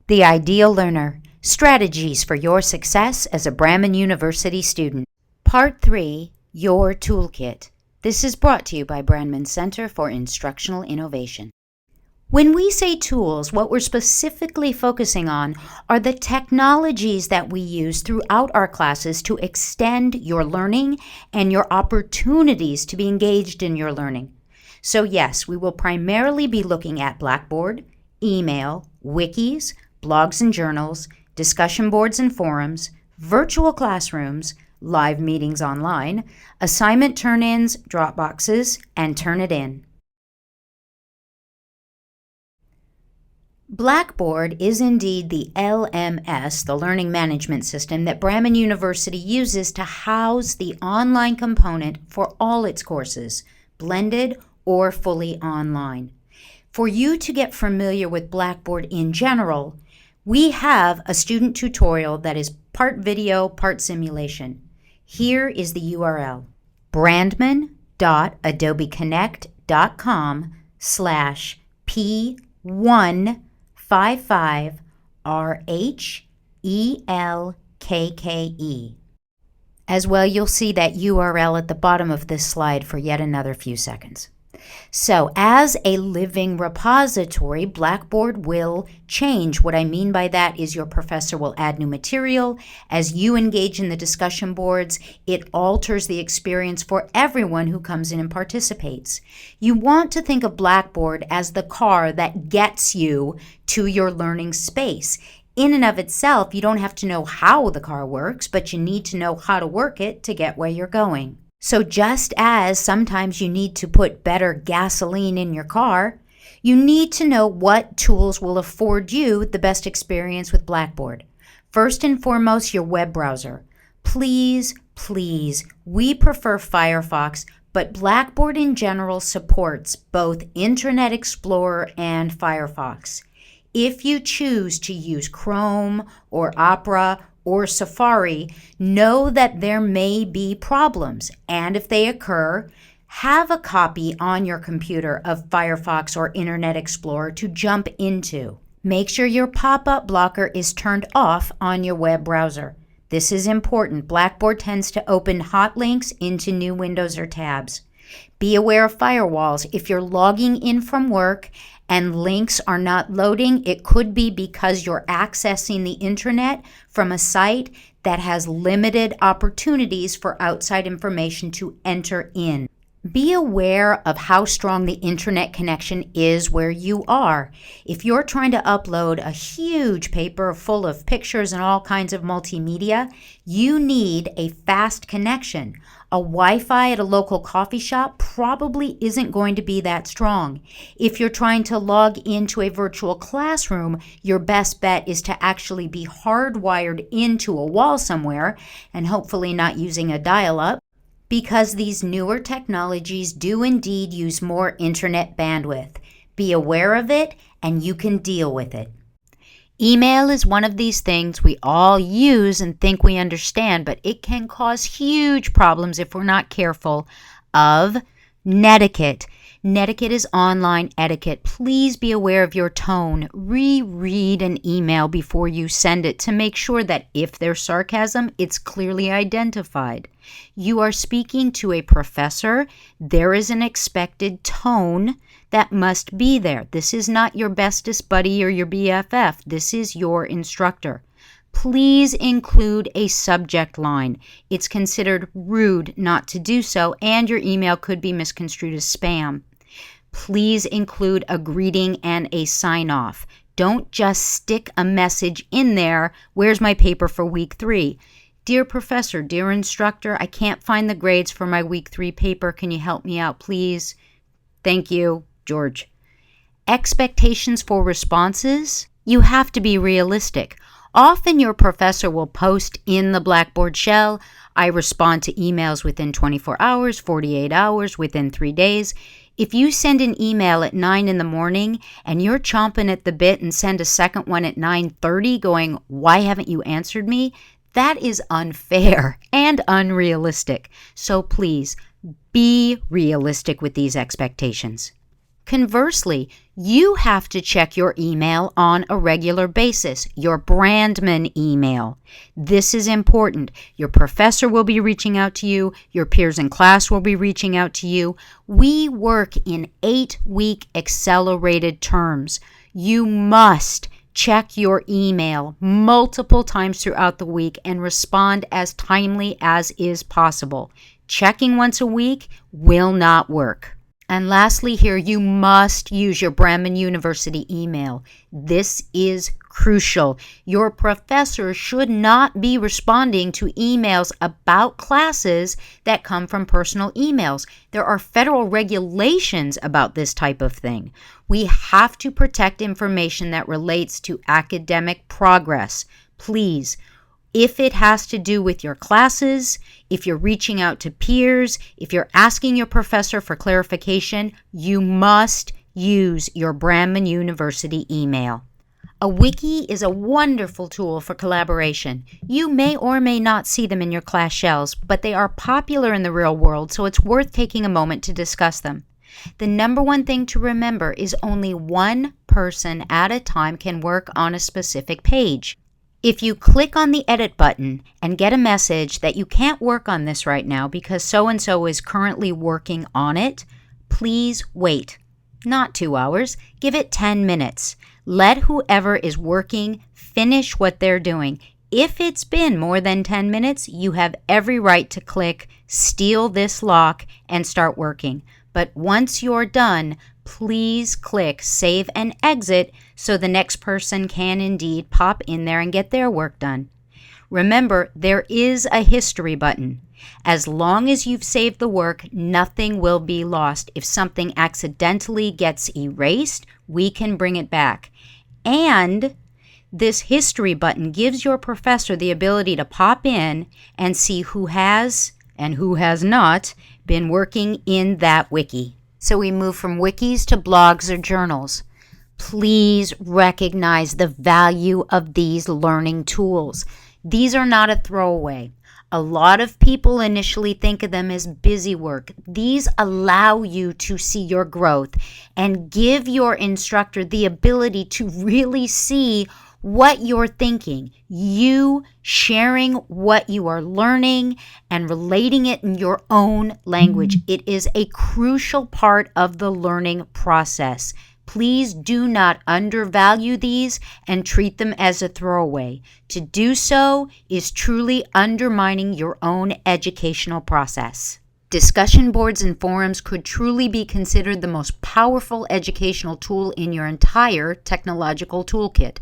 The Ideal Learner, Strategies for Your Success as a Brahman University Student. Part 3, Your Toolkit. This is brought to you by Brandman Center for Instructional Innovation. When we say tools, what we're specifically focusing on are the technologies that we use throughout our classes to extend your learning and your opportunities to be engaged in your learning. So yes, we will primarily be looking at Blackboard, email, wikis, blogs and journals, discussion boards and forums, virtual classrooms, live meetings online, assignment turn-ins, Dropboxes, and Turnitin. Blackboard is indeed the LMS, the learning management system, that Brahman University uses to house the online component for all its courses, blended or fully online. For you to get familiar with Blackboard in general, we have a student tutorial that is part video, part simulation. Here is the URL, brandman.adobeConnect.com/P155RHELKKE. As well, you'll see that URL at the bottom of this slide for yet another few seconds. So, as a living repository, Blackboard will change. What I mean by that is your professor will add new material. As you engage in the discussion boards, it alters the experience for everyone who comes in and participates. You want to think of Blackboard as the car that gets you to your learning space. In and of itself, you don't have to know how the car works, but you need to know how to work it to get where you're going. So just as sometimes you need to put better gasoline in your car, you need to know what tools will afford you the best experience with Blackboard. First and foremost, your web browser. Please, we prefer Firefox, but Blackboard in general supports both Internet Explorer and Firefox. If you choose to use Chrome or Opera or Safari, know that there may be problems, and if they occur, have a copy on your computer of Firefox or Internet Explorer to jump into. Make sure your pop-up blocker is turned off on your web browser. This is important. Blackboard tends to open hot links into new windows or tabs. Be aware of firewalls. If you're logging in from work and links are not loading, it could be because you're accessing the internet from a site that has limited opportunities for outside information to enter in. Be aware of how strong the internet connection is where you are. If you're trying to upload a huge paper full of pictures and all kinds of multimedia, you need a fast connection. A Wi-Fi at a local coffee shop probably isn't going to be that strong. If you're trying to log into a virtual classroom, your best bet is to actually be hardwired into a wall somewhere and hopefully not using a dial-up, because these newer technologies do indeed use more internet bandwidth. Be aware of it and you can deal with it. Email is one of these things we all use and think we understand, but it can cause huge problems if we're not careful of netiquette. Netiquette is online etiquette. Please be aware of your tone. Reread an email before you send it to make sure that if there's sarcasm, it's clearly identified. You are speaking to a professor. There is an expected tone that must be there. This is not your bestest buddy or your BFF. This is your instructor. Please include a subject line. It's considered rude not to do so, and your email could be misconstrued as spam. Please include a greeting and a sign-off. Don't just stick a message in there, "Where's my paper for week 3? Dear professor, dear instructor, I can't find the grades for my week 3 paper. Can you help me out, please? Thank you, George." Expectations for responses. You have to be realistic. Often your professor will post in the Blackboard shell, "I respond to emails within 24 hours, 48 hours, within 3 days. If you send an email at 9 in the morning and you're chomping at the bit and send a second one at 9:30 going, "Why haven't you answered me?" that is unfair and unrealistic. So please be realistic with these expectations. Conversely, You have to check your email on a regular basis, your Brandman email. This is important. Your professor will be reaching out to you. Your peers in class will be reaching out to you. We work in 8-week accelerated terms. You must check your email multiple times throughout the week and respond as timely as is possible. Checking once a week will not work. And lastly here, you must use your Brandman University email. This is crucial. Your professor should not be responding to emails about classes that come from personal emails. There are federal regulations about this type of thing. We have to protect information that relates to academic progress. Please, if it has to do with your classes, if you're reaching out to peers, if you're asking your professor for clarification, you must use your Brandman University email. A wiki is a wonderful tool for collaboration. You may or may not see them in your class shells, but they are popular in the real world, so it's worth taking a moment to discuss them. The number one thing to remember is only one person at a time can work on a specific page. If you click on the edit button and get a message that you can't work on this right now because so-and-so is currently working on it, please wait. Not 2 hours. Give it 10 minutes. Let whoever is working finish what they're doing. If it's been more than 10 minutes, you have every right to click steal this lock and start working. But once you're done, please click save and exit so the next person can indeed pop in there and get their work done. Remember, there is a history button. As long as you've saved the work, nothing will be lost. If something accidentally gets erased, we can bring it back. And this history button gives your professor the ability to pop in and see who has and who has not been working in that wiki. So we move from wikis to blogs or journals. Please recognize the value of these learning tools. These are not a throwaway. A lot of people initially think of them as busy work. These allow you to see your growth and give your instructor the ability to really see what you're thinking. You sharing what you are learning and relating it in your own language. It is a crucial part of the learning process. Please do not undervalue these and treat them as a throwaway. To do so is truly undermining your own educational process. Discussion boards and forums could truly be considered the most powerful educational tool in your entire technological toolkit.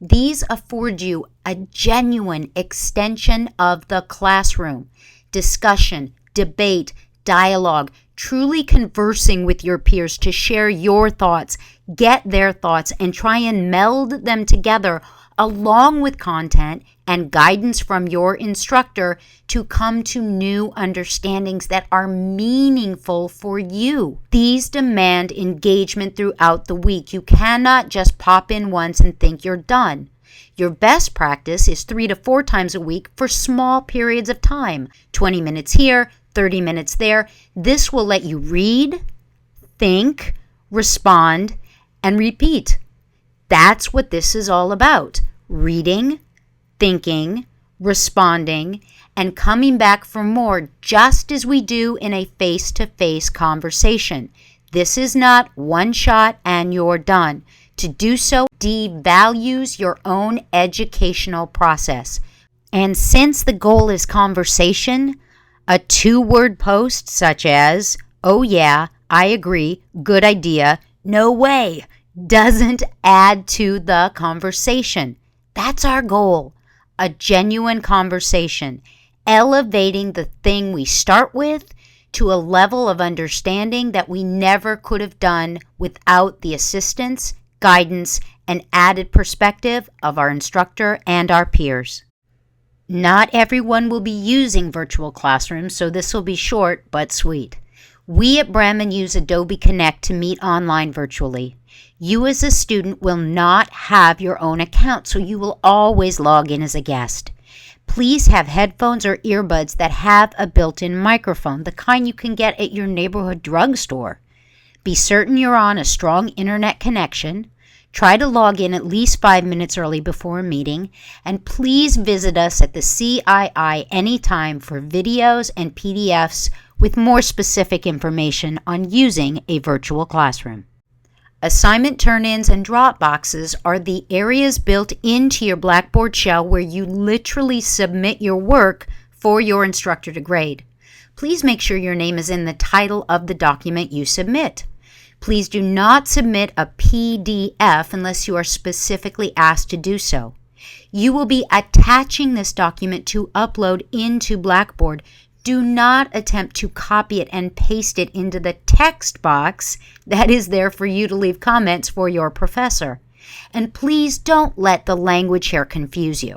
These afford you a genuine extension of the classroom. Discussion, debate, dialogue, truly conversing with your peers to share your thoughts, get their thoughts, and try and meld them together along with content and guidance from your instructor to come to new understandings that are meaningful for you. These demand engagement throughout the week. You cannot just pop in once and think you're done. Your best practice is 3 to 4 times a week for small periods of time. 20 minutes here, 30 minutes there. This will let you read, think, respond, and repeat. That's what this is all about. Reading, thinking, responding, and coming back for more, just as we do in a face-to-face conversation. This is not one shot and you're done. To do so devalues your own educational process. And since the goal is conversation, a 2-word post such as, "Oh yeah, I agree, good idea, no way," doesn't add to the conversation. That's our goal. A genuine conversation, elevating the thing we start with to a level of understanding that we never could have done without the assistance, guidance, and added perspective of our instructor and our peers. Not everyone will be using virtual classrooms, so this will be short but sweet. We at Brandman use Adobe Connect to meet online virtually. You as a student will not have your own account, so you will always log in as a guest. Please have headphones or earbuds that have a built-in microphone, the kind you can get at your neighborhood drugstore. Be certain you're on a strong internet connection. Try to log in at least 5 minutes early before a meeting, and please visit us at the CII anytime for videos and PDFs with more specific information on using a virtual classroom. Assignment turn-ins and drop boxes are the areas built into your Blackboard shell where you literally submit your work for your instructor to grade. Please make sure your name is in the title of the document you submit. Please do not submit a PDF unless you are specifically asked to do so. You will be attaching this document to upload into Blackboard. Do not attempt to copy it and paste it into the text box that is there for you to leave comments for your professor. And please don't let the language here confuse you.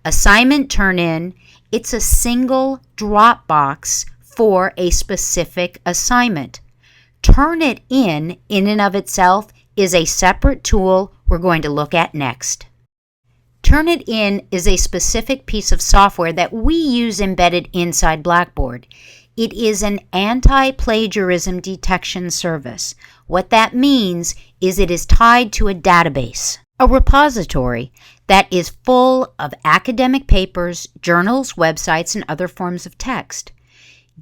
Assignment turn-in, it's a single drop box for a specific assignment. Turn it in and of itself is a separate tool we're going to look at next. Turnitin is a specific piece of software that we use embedded inside Blackboard. It is an anti-plagiarism detection service. What that means is it is tied to a database, a repository that is full of academic papers, journals, websites, and other forms of text.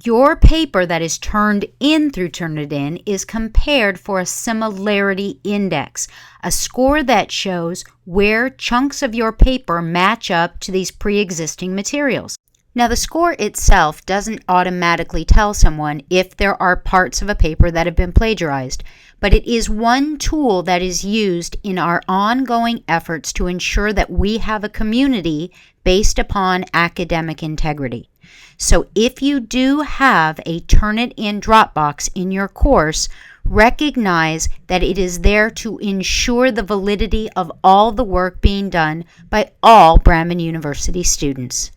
Your paper that is turned in through Turnitin is compared for a similarity index, a score that shows where chunks of your paper match up to these pre-existing materials. Now, the score itself doesn't automatically tell someone if there are parts of a paper that have been plagiarized, but it is one tool that is used in our ongoing efforts to ensure that we have a community based upon academic integrity. So if you do have a Turnitin Dropbox in your course, recognize that it is there to ensure the validity of all the work being done by all Brandman University students.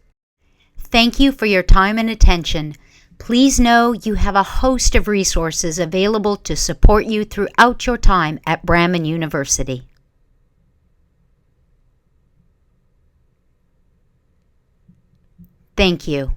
Thank you for your time and attention. Please know you have a host of resources available to support you throughout your time at Brandman University. Thank you.